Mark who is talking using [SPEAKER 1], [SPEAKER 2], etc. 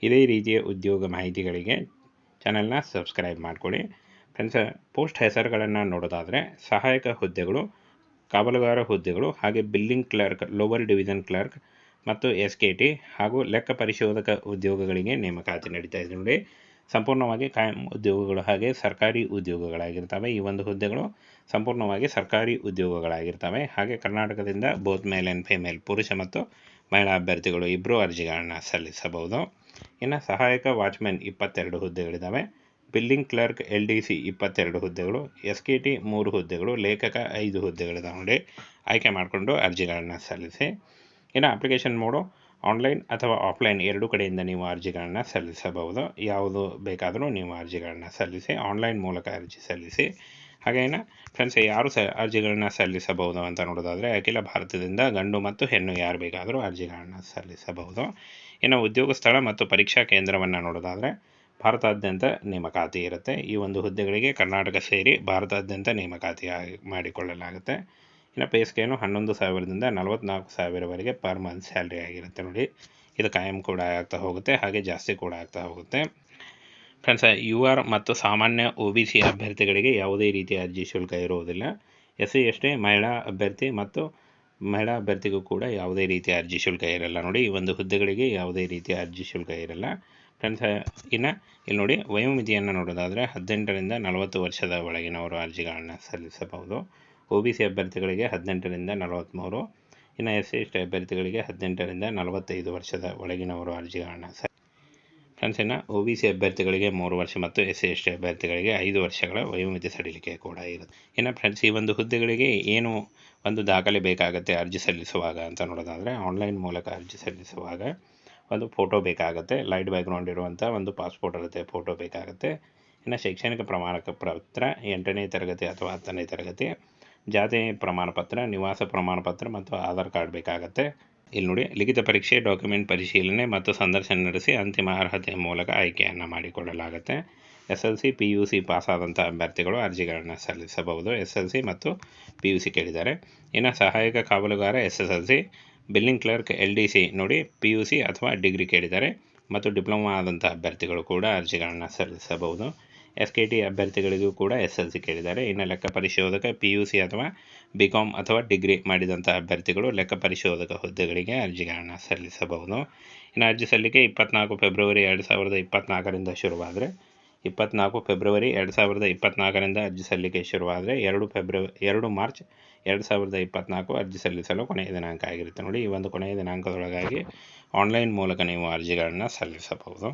[SPEAKER 1] ಇದೇ ರೀತಿಯ ಉದ್ಯೋಗ ಮಾಹಿತಿಗಳಿಗೆ ಚಾನಲ್ನ ಸಬ್ಸ್ಕ್ರೈಬ್ ಮಾಡ್ಕೊಳ್ಳಿ. ಫ್ರೆಂಡ್ಸ್, ಪೋಸ್ಟ್ ಹೆಸರುಗಳನ್ನು ನೋಡೋದಾದರೆ ಸಹಾಯಕ ಹುದ್ದೆಗಳು, ಕಾವಲುಗಾರ ಹುದ್ದೆಗಳು, ಹಾಗೆ billing clerk, lower division clerk ಮತ್ತು SKT ಹಾಗೂ ಲೆಕ್ಕ ಪರಿಶೋಧಕ ಉದ್ಯೋಗಗಳಿಗೆ ನೇಮಕಾತಿ ನಡೀತಾ ಇದೆ ನೋಡಿ. ಸಂಪೂರ್ಣವಾಗಿ ಕಾಯಂ ಉದ್ಯೋಗಗಳು ಹಾಗೆ ಸರ್ಕಾರಿ ಉದ್ಯೋಗಗಳಾಗಿರ್ತವೆ. ಈ ಒಂದು ಹುದ್ದೆಗಳು ಸಂಪೂರ್ಣವಾಗಿ ಸರ್ಕಾರಿ ಉದ್ಯೋಗಗಳಾಗಿರ್ತವೆ. ಹಾಗೆ ಕರ್ನಾಟಕದಿಂದ ಬೋತ್ ಮೇಲ್ ಆ್ಯಂಡ್ ಫಿಮೇಲ್, ಪುರುಷ ಮತ್ತು ಮಹಿಳಾ ಅಭ್ಯರ್ಥಿಗಳು ಇಬ್ಬರು ಅರ್ಜಿಗಳನ್ನು ಸಲ್ಲಿಸಬಹುದು. ಇನ್ನು ಸಹಾಯಕ ವಾಚ್ಮೆನ್ 22 ಹುದ್ದೆಗಳಿದ್ದಾವೆ. ಬಿಲ್ಲಿಂಗ್ ಕ್ಲರ್ಕ್ LDC 22 ಹುದ್ದೆಗಳು, SKT 3 ಹುದ್ದೆಗಳು, ಲೇಖಕ 5 ಹುದ್ದೆಗಳಿದ್ದಾವೆ ನೋಡಿ. ಆಯ್ಕೆ ಮಾಡಿಕೊಂಡು ಅರ್ಜಿಗಳನ್ನು ಸಲ್ಲಿಸಿ. ಇನ್ನು ಅಪ್ಲಿಕೇಶನ್ ಮೋಡು ಆನ್ಲೈನ್ ಅಥವಾ ಆಫ್ಲೈನ್ ಎರಡೂ ಕಡೆಯಿಂದ ನೀವು ಅರ್ಜಿಗಳನ್ನು ಸಲ್ಲಿಸಬಹುದು. ಯಾವುದು ಬೇಕಾದರೂ ನೀವು ಅರ್ಜಿಗಳನ್ನು ಸಲ್ಲಿಸಿ, ಆನ್ಲೈನ್ ಮೂಲಕ ಅರ್ಜಿ ಸಲ್ಲಿಸಿ. ಹಾಗೇನು ಫ್ರೆಂಡ್ಸ್, ಯಾರು ಅರ್ಜಿಗಳನ್ನ ಸಲ್ಲಿಸಬಹುದು ಅಂತ ನೋಡೋದಾದರೆ ಅಖಿಲ ಭಾರತದಿಂದ ಗಂಡು ಮತ್ತು ಹೆಣ್ಣು ಯಾರು ಬೇಕಾದರೂ ಅರ್ಜಿಗಳನ್ನು ಸಲ್ಲಿಸಬಹುದು. ಇನ್ನು ಉದ್ಯೋಗ ಸ್ಥಳ ಮತ್ತು ಪರೀಕ್ಷಾ ಕೇಂದ್ರವನ್ನು ನೋಡೋದಾದರೆ ಭಾರತಾದ್ಯಂತ ನೇಮಕಾತಿ ಇರುತ್ತೆ. ಈ ಒಂದು ಹುದ್ದೆಗಳಿಗೆ ಕರ್ನಾಟಕ ಸೇರಿ ಭಾರತಾದ್ಯಂತ ನೇಮಕಾತಿ ಮಾಡಿಕೊಳ್ಳಲಾಗುತ್ತೆ. ಇನ್ನು ಪೇ ಸ್ಕೇಲು 11,000ದಿಂದ 44,000ವರೆಗೆ ಪರ್ ಮಂತ್ ಸ್ಯಾಲ್ರಿ ಆಗಿರುತ್ತೆ ನೋಡಿ. ಇದು ಕಾಯಂ ಕೂಡ ಆಗ್ತಾ ಹೋಗುತ್ತೆ, ಹಾಗೆ ಜಾಸ್ತಿ ಕೂಡ ಆಗ್ತಾ ಹೋಗುತ್ತೆ. ಫ್ರೆಂಡ್ಸ್, UR ಮತ್ತು ಸಾಮಾನ್ಯ OBC ಅಭ್ಯರ್ಥಿಗಳಿಗೆ ಯಾವುದೇ ರೀತಿಯ ಅರ್ಜಿ ಶುಲ್ಕ ಇರುವುದಿಲ್ಲ. SC ST ಮಹಿಳಾ ಅಭ್ಯರ್ಥಿ ಮತ್ತು ಮಹಿಳಾ ಅಭ್ಯರ್ಥಿಗೂ ಕೂಡ ಯಾವುದೇ ರೀತಿಯ ಅರ್ಜಿ ಶುಲ್ಕ ಇರಲ್ಲ ನೋಡಿ. ಈ ಒಂದು ಹುದ್ದೆಗಳಿಗೆ ಯಾವುದೇ ರೀತಿಯ ಅರ್ಜಿ ಶುಲ್ಕ ಇರಲ್ಲ. ಫ್ರೆಂಡ್ಸ್, ಇನ್ನು ಇಲ್ಲಿ ನೋಡಿ, ವಯೋಮಿತಿಯನ್ನು ನೋಡೋದಾದರೆ 18ರಿಂದ 40 ವರ್ಷದ ಒಳಗಿನವರು ಅರ್ಜಿಗಳನ್ನು ಸಲ್ಲಿಸಬಹುದು. OBC ಅಭ್ಯರ್ಥಿಗಳಿಗೆ 18ರಿಂದ 43, ಇನ್ನು SC ST ಅಭ್ಯರ್ಥಿಗಳಿಗೆ 18ರಿಂದ 45 ವರ್ಷದ ಒಳಗಿನವರು ಅರ್ಜಿಗಳನ್ನು ಫ್ರೆಂಡ್ಸ್, ಇನ್ನು OBC ಅಭ್ಯರ್ಥಿಗಳಿಗೆ 3 ವರ್ಷ ಮತ್ತು SC ST ಅಭ್ಯರ್ಥಿಗಳಿಗೆ 5 ವರ್ಷಗಳ ವಯೋಮಿತಿ ಸಡಿಲಿಕೆ ಕೂಡ ಇರುತ್ತೆ. ಇನ್ನು ಫ್ರೆಂಡ್ಸ್, ಈ ಒಂದು ಹುದ್ದೆಗಳಿಗೆ ಏನು ಒಂದು ದಾಖಲೆ ಬೇಕಾಗುತ್ತೆ ಅರ್ಜಿ ಸಲ್ಲಿಸುವಾಗ ಅಂತ ನೋಡೋದಾದರೆ ಆನ್ಲೈನ್ ಮೂಲಕ ಅರ್ಜಿ ಸಲ್ಲಿಸುವಾಗ ಒಂದು ಫೋಟೋ ಬೇಕಾಗುತ್ತೆ. ಲೈಟ್ ಬ್ಯಾಕ್ಗ್ರೌಂಡ್ ಇರುವಂಥ ಒಂದು ಪಾಸ್ಪೋರ್ಟ್ ಇರುತ್ತೆ, ಫೋಟೋ ಬೇಕಾಗುತ್ತೆ. ಇನ್ನು ಶೈಕ್ಷಣಿಕ ಪ್ರಮಾಣ ಪತ್ರ 8ನೇ ತರಗತಿ ಅಥವಾ 10ನೇ ತರಗತಿ, ಜಾತಿ ಪ್ರಮಾಣ ಪತ್ರ, ನಿವಾಸ ಪ್ರಮಾಣ ಪತ್ರ ಮತ್ತು ಆಧಾರ್ ಕಾರ್ಡ್ ಬೇಕಾಗುತ್ತೆ. ಇಲ್ಲಿ ನೋಡಿ, ಲಿಖಿತ ಪರೀಕ್ಷೆ, ಡಾಕ್ಯುಮೆಂಟ್ ಪರಿಶೀಲನೆ ಮತ್ತು ಸಂದರ್ಶನ ನಡೆಸಿ ಅಂತಿಮ ಅರ್ಹತೆಯ ಮೂಲಕ ಆಯ್ಕೆಯನ್ನು ಮಾಡಿಕೊಳ್ಳಲಾಗುತ್ತೆ. SLC PUC ಪಾಸಾದಂಥ ಅಭ್ಯರ್ಥಿಗಳು ಅರ್ಜಿಗಳನ್ನು ಸಲ್ಲಿಸಬಹುದು. SLC ಮತ್ತು PUC ಕೇಳಿದ್ದಾರೆ. ಇನ್ನು ಸಹಾಯಕ ಕಾವಲುಗಾರ SSLC, ಬಿಲ್ಲಿಂಗ್ ಕ್ಲರ್ಕ್ LDC ನೋಡಿ PUC ಅಥವಾ ಡಿಗ್ರಿ ಕೇಳಿದ್ದಾರೆ ಮತ್ತು ಡಿಪ್ಲೊಮಾ ಆದಂಥ ಅಭ್ಯರ್ಥಿಗಳು ಕೂಡ ಅರ್ಜಿಗಳನ್ನು ಸಲ್ಲಿಸಬಹುದು. SKT ಅಭ್ಯರ್ಥಿಗಳಿಗೂ ಕೂಡ SLC ಕೇಳಿದ್ದಾರೆ. ಇನ್ನು ಲೆಕ್ಕ ಪರಿಶೋಧಕ PUC ಅಥವಾ BCom ಅಥವಾ ಡಿಗ್ರಿ ಮಾಡಿದಂಥ ಅಭ್ಯರ್ಥಿಗಳು ಲೆಕ್ಕ ಪರಿಶೋಧಕ ಹುದ್ದೆಗಳಿಗೆ ಅರ್ಜಿಗಳನ್ನು ಸಲ್ಲಿಸಬಹುದು. ಇನ್ನು ಅರ್ಜಿ ಸಲ್ಲಿಕೆ 24 ಫೆಬ್ರವರಿ 2024ರಿಂದ ಶುರುವಾದರೆ 24 ಫೆಬ್ರವರಿ 2024ರಿಂದ ಅರ್ಜಿ ಸಲ್ಲಿಕೆ ಶುರುವಾದರೆ 2 ಮಾರ್ಚ್ 2024 ಅರ್ಜಿ ಸಲ್ಲಿಸಲು ಕೊನೆಯ ದಿನಾಂಕ ಆಗಿರುತ್ತೆ ನೋಡಿ. ಈ ಒಂದು ಕೊನೆಯ ದಿನಾಂಕದೊಳಗಾಗಿ ಆನ್ಲೈನ್ ಮೂಲಕ ನೀವು ಅರ್ಜಿಗಳನ್ನು ಸಲ್ಲಿಸಬಹುದು.